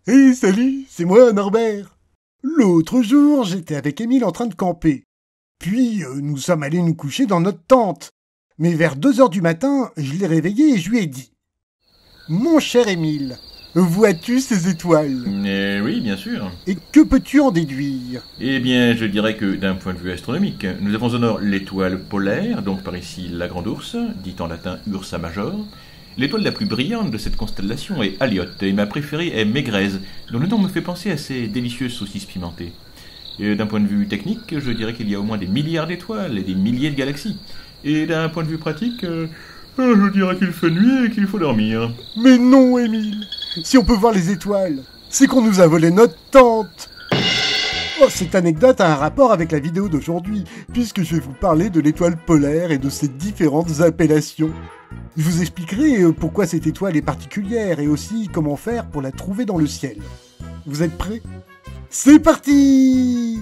Hey, salut, c'est moi, Norbert. L'autre jour, j'étais avec Émile en train de camper. Puis, nous sommes allés nous coucher dans notre tente. Mais vers 2 heures du matin, je l'ai réveillé et je lui ai dit « Mon cher Émile, vois-tu ces étoiles ? Oui, bien sûr. Et que peux-tu en déduire ? Eh bien, je dirais que d'un point de vue astronomique, nous avons au nord l'étoile polaire, donc par ici la Grande Ourse, dite en latin Ursa Major. L'étoile la plus brillante de cette constellation est Alliot, et ma préférée est Mégrèze, dont le nom me fait penser à ces délicieuses saucisses pimentées. Et d'un point de vue technique, je dirais qu'il y a au moins des milliards d'étoiles et des milliers de galaxies. Et d'un point de vue pratique, je dirais qu'il fait nuit et qu'il faut dormir. Mais non, Émile. Si on peut voir les étoiles, c'est qu'on nous a volé notre tente. Oh, cette anecdote a un rapport avec la vidéo d'aujourd'hui, puisque je vais vous parler de l'étoile polaire et de ses différentes appellations. Je vous expliquerai pourquoi cette étoile est particulière et aussi comment faire pour la trouver dans le ciel. Vous êtes prêts ? C'est parti !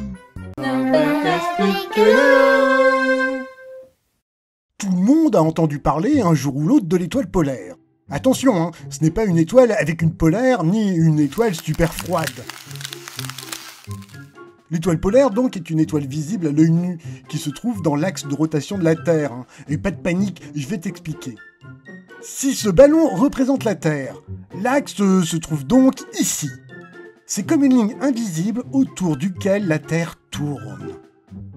Tout le monde a entendu parler un jour ou l'autre de l'étoile polaire. Attention, hein, ce n'est pas une étoile avec une polaire ni une étoile super froide. L'étoile polaire, donc, est une étoile visible à l'œil nu, qui se trouve dans l'axe de rotation de la Terre. Hein. Et pas de panique, je vais t'expliquer. Si ce ballon représente la Terre, l'axe se trouve donc ici. C'est comme une ligne invisible autour duquel la Terre tourne.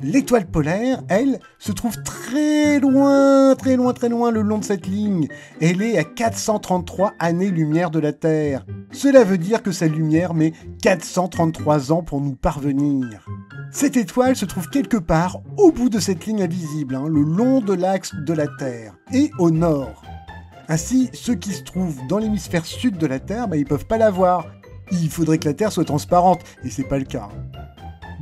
L'étoile polaire, elle, se trouve très loin le long de cette ligne. Elle est à 433 années-lumière de la Terre. Cela veut dire que sa lumière met 433 ans pour nous parvenir. Cette étoile se trouve quelque part au bout de cette ligne invisible, le long de l'axe de la Terre, et au nord. Ainsi, ceux qui se trouvent dans l'hémisphère sud de la Terre, ils peuvent pas la voir. Il faudrait que la Terre soit transparente, et c'est pas le cas.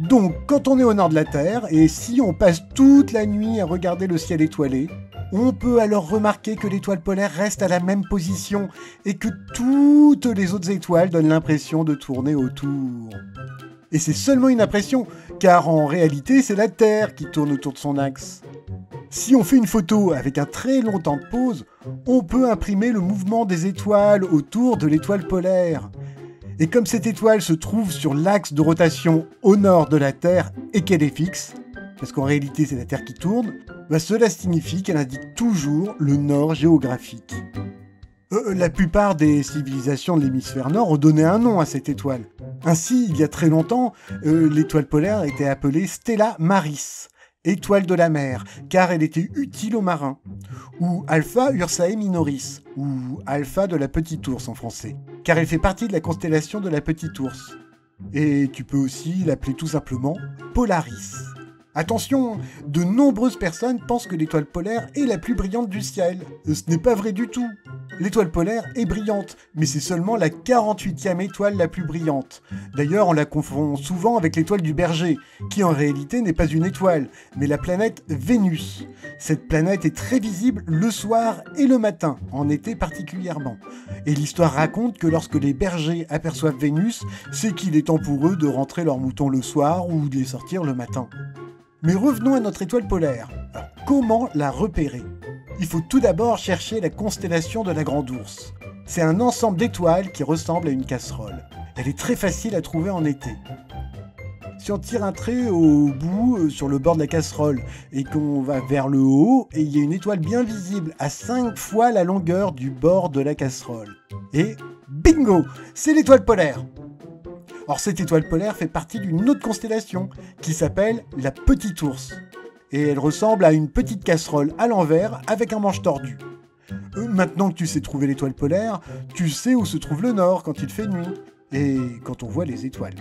Donc, quand on est au nord de la Terre, et si on passe toute la nuit à regarder le ciel étoilé, on peut alors remarquer que l'étoile polaire reste à la même position et que toutes les autres étoiles donnent l'impression de tourner autour. Et c'est seulement une impression, car en réalité, c'est la Terre qui tourne autour de son axe. Si on fait une photo avec un très long temps de pause, on peut imprimer le mouvement des étoiles autour de l'étoile polaire. Et comme cette étoile se trouve sur l'axe de rotation au nord de la Terre et qu'elle est fixe, parce qu'en réalité c'est la Terre qui tourne, cela signifie qu'elle indique toujours le nord géographique. La plupart des civilisations de l'hémisphère nord ont donné un nom à cette étoile. Ainsi, il y a très longtemps, l'étoile polaire était appelée Stella Maris, étoile de la mer, car elle était utile aux marins, ou Alpha Ursae Minoris, ou Alpha de la Petite Ourse en français, car elle fait partie de la constellation de la Petite Ourse. Et tu peux aussi l'appeler tout simplement Polaris. Attention, de nombreuses personnes pensent que l'étoile polaire est la plus brillante du ciel. Ce n'est pas vrai du tout. L'étoile polaire est brillante, mais c'est seulement la 48e étoile la plus brillante. D'ailleurs, on la confond souvent avec l'étoile du Berger, qui en réalité n'est pas une étoile, mais la planète Vénus. Cette planète est très visible le soir et le matin, en été particulièrement. Et l'histoire raconte que lorsque les bergers aperçoivent Vénus, c'est qu'il est temps pour eux de rentrer leurs moutons le soir ou de les sortir le matin. Mais revenons à notre étoile polaire. Alors, comment la repérer ? Il faut tout d'abord chercher la constellation de la Grande Ourse. C'est un ensemble d'étoiles qui ressemble à une casserole. Elle est très facile à trouver en été. Si on tire un trait au bout, sur le bord de la casserole, et qu'on va vers le haut, et il y a une étoile bien visible, à 5 fois la longueur du bord de la casserole. Et bingo ! C'est l'étoile polaire. Or, cette étoile polaire fait partie d'une autre constellation, qui s'appelle la Petite Ourse. Et elle ressemble à une petite casserole à l'envers avec un manche tordu. Maintenant que tu sais trouver l'étoile polaire, tu sais où se trouve le nord quand il fait nuit, et quand on voit les étoiles.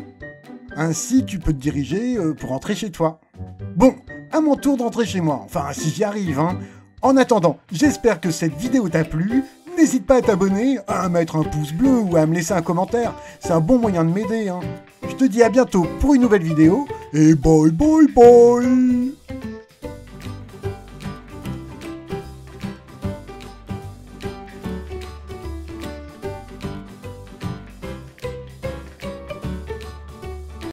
Ainsi, tu peux te diriger pour rentrer chez toi. Bon, à mon tour de rentrer chez moi, enfin si j'y arrive. En attendant, j'espère que cette vidéo t'a plu. N'hésite pas à t'abonner, à mettre un pouce bleu ou à me laisser un commentaire, c'est un bon moyen de m'aider. Je te dis à bientôt pour une nouvelle vidéo, et bye bye bye.